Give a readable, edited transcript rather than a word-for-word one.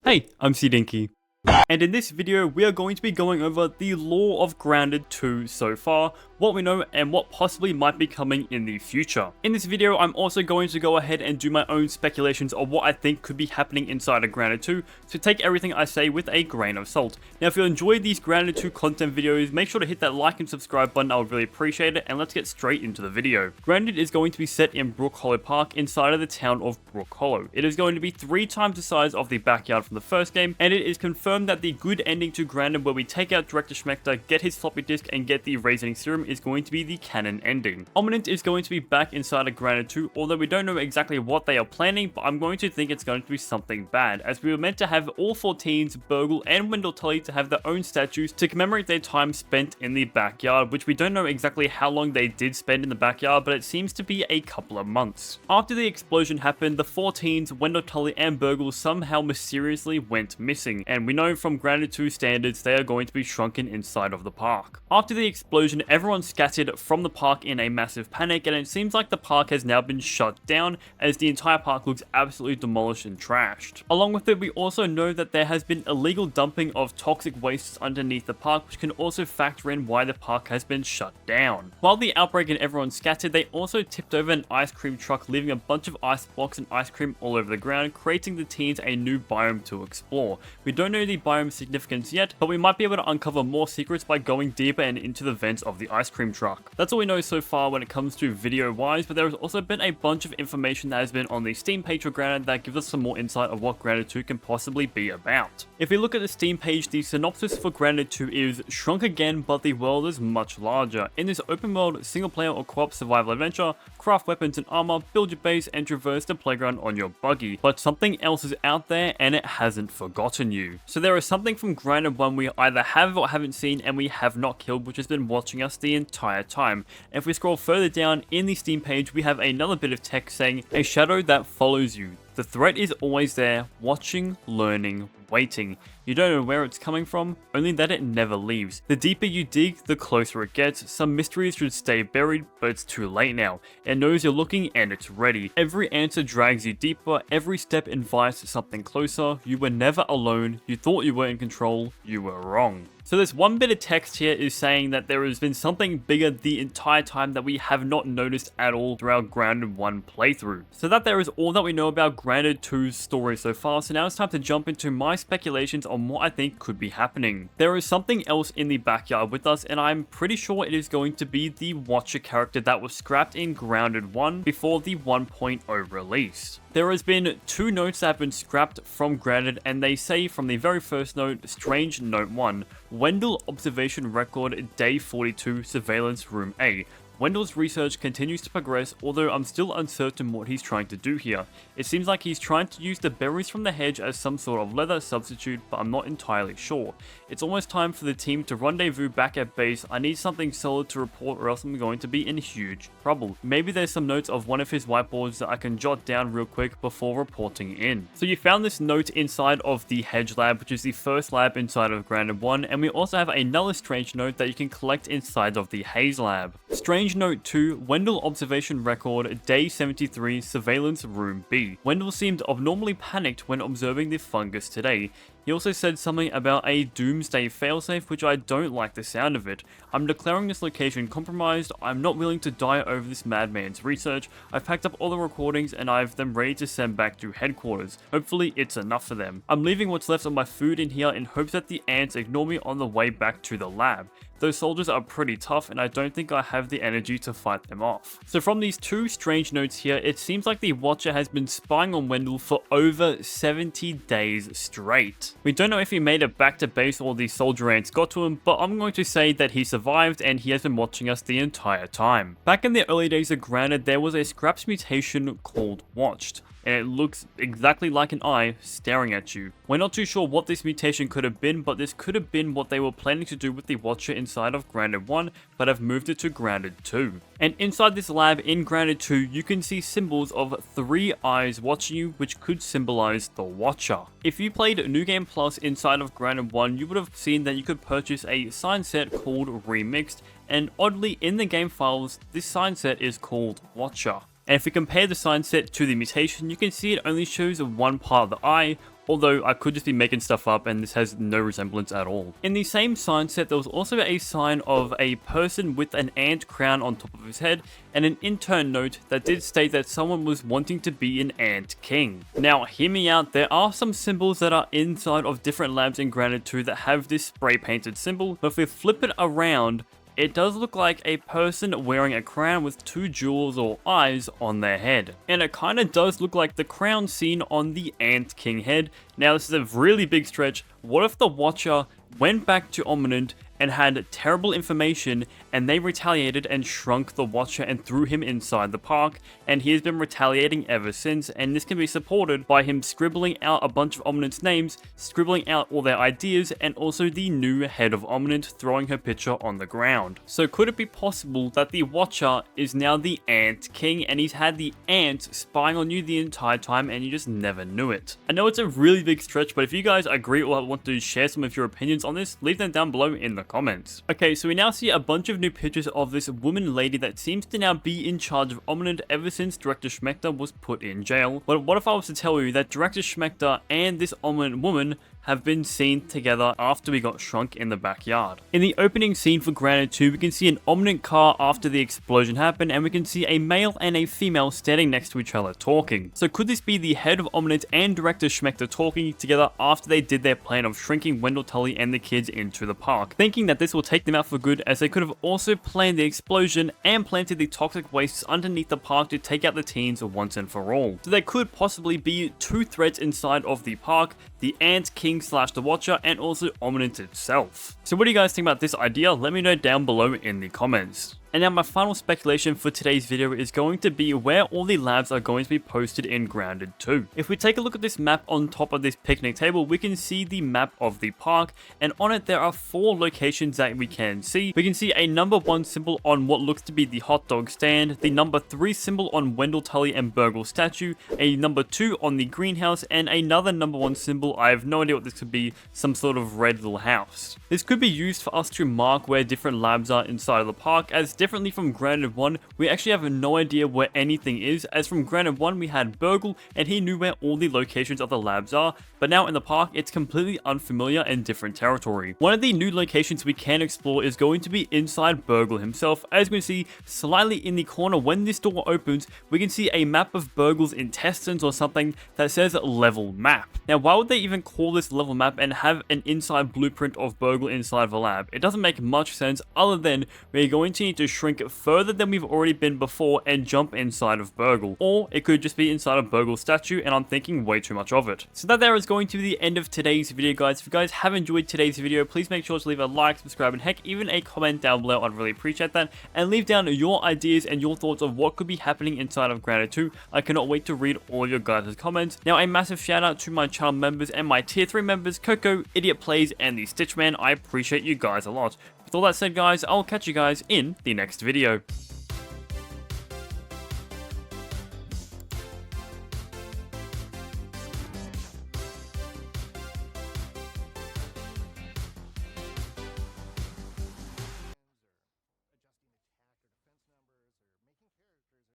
Hey, I'm CDiinky. And in this video, we are going to be going over the lore of Grounded 2 so far, what we know and what possibly might be coming in the future. In this video, I'm also going to go ahead and do my own speculations of what I think could be happening inside of Grounded 2, so take everything I say with a grain of salt. Now, if you enjoyed these Grounded 2 content videos, make sure to hit that like and subscribe button, I would really appreciate it, and let's get straight into the video. Grounded is going to be set in Brook Hollow Park inside of the town of Brook Hollow. It is going to be 3 times the size of the backyard from the first game, and it is confirmed that the good ending to Grounded, where we take out Director Schmechter, get his floppy disk, and get the Raising Serum, is going to be the canon ending. Ominent is going to be back inside of Grounded 2, although we don't know exactly what they are planning, but I'm going to think it's going to be something bad, as we were meant to have all 4 teens, Burgle and Wendell Tully, to have their own statues to commemorate their time spent in the backyard, which we don't know exactly how long they did spend in the backyard, but it seems to be a couple of months. After the explosion happened, the 4 teens, Wendell Tully and Burgle, somehow mysteriously went missing, and we know from Grounded 2 standards they are going to be shrunken inside of the park. After the explosion, everyone scattered from the park in a massive panic, and it seems like the park has now been shut down as the entire park looks absolutely demolished and trashed. Along with it, we also know that there has been illegal dumping of toxic wastes underneath the park, which can also factor in why the park has been shut down. While the outbreak and everyone scattered, they also tipped over an ice cream truck, leaving a bunch of ice blocks and ice cream all over the ground, creating the teens a new biome to explore. We don't know the biome significance yet, but we might be able to uncover more secrets by going deeper and into the vents of the ice cream truck. That's all we know so far when it comes to video wise, but there has also been a bunch of information that has been on the Steam page for Grounded that gives us some more insight of what Grounded 2 can possibly be about. If we look at the Steam page, the synopsis for Grounded 2 is shrunk again, but the world is much larger. In this open world, single player or co-op survival adventure, craft weapons and armor, build your base and traverse the playground on your buggy. But something else is out there and it hasn't forgotten you. So there is something from Grounded 1 we either have or haven't seen and we have not killed, which has been watching us the entire time. If we scroll further down in the Steam page, we have another bit of text saying, a shadow that follows you. The threat is always there, watching, learning, waiting. You don't know where it's coming from, only that it never leaves. The deeper you dig, the closer it gets. Some mysteries should stay buried, but it's too late now. It knows you're looking and it's ready. Every answer drags you deeper, every step invites something closer. You were never alone, you thought you were in control, you were wrong. So this one bit of text here is saying that there has been something bigger the entire time that we have not noticed at all throughout Grounded 1 playthrough. So that is all that we know about Grounded 2's story so far, so now it's time to jump into my speculations on what I think could be happening. There is something else in the backyard with us, and I'm pretty sure it is going to be the Watcher character that was scrapped in Grounded 1 before the 1.0 release. There has been 2 notes that have been scrapped from Grounded, and they say from the very first note, Strange Note 1, Wendell Observation Record Day 42 Surveillance Room A. Wendell's research continues to progress, although I'm still uncertain what he's trying to do here. It seems like he's trying to use the berries from the hedge as some sort of leather substitute, but I'm not entirely sure. It's almost time for the team to rendezvous back at base. I need something solid to report or else I'm going to be in huge trouble. Maybe there's some notes of one of his whiteboards that I can jot down real quick before reporting in. So you found this note inside of the hedge lab, which is the first lab inside of Grounded 1, and we also have another strange note that you can collect inside of the haze lab. Strange Note 2, Wendell Observation Record, Day 73, Surveillance Room B. Wendell seemed abnormally panicked when observing the fungus today. He also said something about a doomsday failsafe, which I don't like the sound of it. I'm declaring this location compromised. I'm not willing to die over this madman's research. I've packed up all the recordings and I have them ready to send back to headquarters. Hopefully it's enough for them. I'm leaving what's left of my food in here in hopes that the ants ignore me on the way back to the lab. Those soldiers are pretty tough and I don't think I have the energy to fight them off. So from these 2 strange notes here, it seems like the Watcher has been spying on Wendell for over 70 days straight. We don't know if he made it back to base or the soldier ants got to him, but I'm going to say that he survived and he has been watching us the entire time. Back in the early days of Grounded, there was a scraps mutation called Watched, and it looks exactly like an eye staring at you. We're not too sure what this mutation could have been, but this could have been what they were planning to do with the Watcher inside of Grounded 1, but have moved it to Grounded 2. And inside this lab in Grounded 2, you can see symbols of 3 eyes watching you, which could symbolize the Watcher. If you played New Game Plus inside of Grounded 1, you would have seen that you could purchase a sign set called Remixed, and oddly in the game files, this sign set is called Watcher. And if we compare the sign set to the mutation, you can see it only shows one part of the eye, although I could just be making stuff up and this has no resemblance at all. In the same sign set, there was also a sign of a person with an ant crown on top of his head, and an intern note that did state that someone was wanting to be an ant king. Now, hear me out, there are some symbols that are inside of different labs in Grounded 2 that have this spray painted symbol, but if we flip it around, it does look like a person wearing a crown with 2 jewels or eyes on their head. And it kind of does look like the crown seen on the Ant King head. Now, this is a really big stretch. What if the Watcher went back to Omninent and had terrible information, and they retaliated and shrunk the Watcher and threw him inside the park, and he has been retaliating ever since, and this can be supported by him scribbling out a bunch of Omninent's names, scribbling out all their ideas, and also the new head of Omninent throwing her picture on the ground. So could it be possible that the Watcher is now the Ant King, and he's had the ants spying on you the entire time and you just never knew it? I know it's a really big stretch, but if you guys agree or want to share some of your opinions on this, leave them down below in the comments. Okay, so we now see a bunch of new pictures of this woman lady that seems to now be in charge of Omninent ever since Director Schmechter was put in jail. But what if I was to tell you that Director Schmechter and this Omninent woman have been seen together after we got shrunk in the backyard? In the opening scene for Grounded 2, we can see an Omninent car after the explosion happened, and we can see a male and a female standing next to each other talking. So could this be the head of Omninent and Director Schmechter talking together after they did their plan of shrinking Wendell Tully and the kids into the park, thinking that this will take them out for good, as they could have also planned the explosion and planted the toxic wastes underneath the park to take out the teens once and for all. So there could possibly be 2 threats inside of the park, the Ant King / the Watcher, and also Omninent itself. So what do you guys think about this idea? Let me know down below in the comments. And now my final speculation for today's video is going to be where all the labs are going to be posted in Grounded 2. If we take a look at this map on top of this picnic table, we can see the map of the park, and on it there are 4 locations that we can see. We can see a number 1 symbol on what looks to be the hot dog stand, the number 3 symbol on Wendell Tully and Burgle statue, a number 2 on the greenhouse, and another number 1 symbol. I have no idea what this could be, some sort of red little house. This could be used for us to mark where different labs are inside of the park, as differently from Grounded 1, we actually have no idea where anything is, as from Grounded 1 we had Burgle and he knew where all the locations of the labs are, but now in the park it's completely unfamiliar and different territory. One of the new locations we can explore is going to be inside Burgle himself. As you can see, slightly in the corner when this door opens, we can see a map of Burgle's intestines or something that says level map. Now, why would they even call this level map and have an inside blueprint of Burgle inside of a lab? It doesn't make much sense, other than we're going to need to shrink further than we've already been before and jump inside of Burgle. Or it could just be inside of Burgle's statue, and I'm thinking way too much of it. So that there is going to be the end of today's video, guys. If you guys have enjoyed today's video, please make sure to leave a like, subscribe, and heck, even a comment down below. I'd really appreciate that. And leave down your ideas and your thoughts of what could be happening inside of Grounded 2. I cannot wait to read all of your guys' comments. Now, a massive shout out to my channel members and my tier 3 members, Coco, Idiot Plays, and the Stitchman. I appreciate you guys a lot. With all that said, guys, I'll catch you guys in the next video.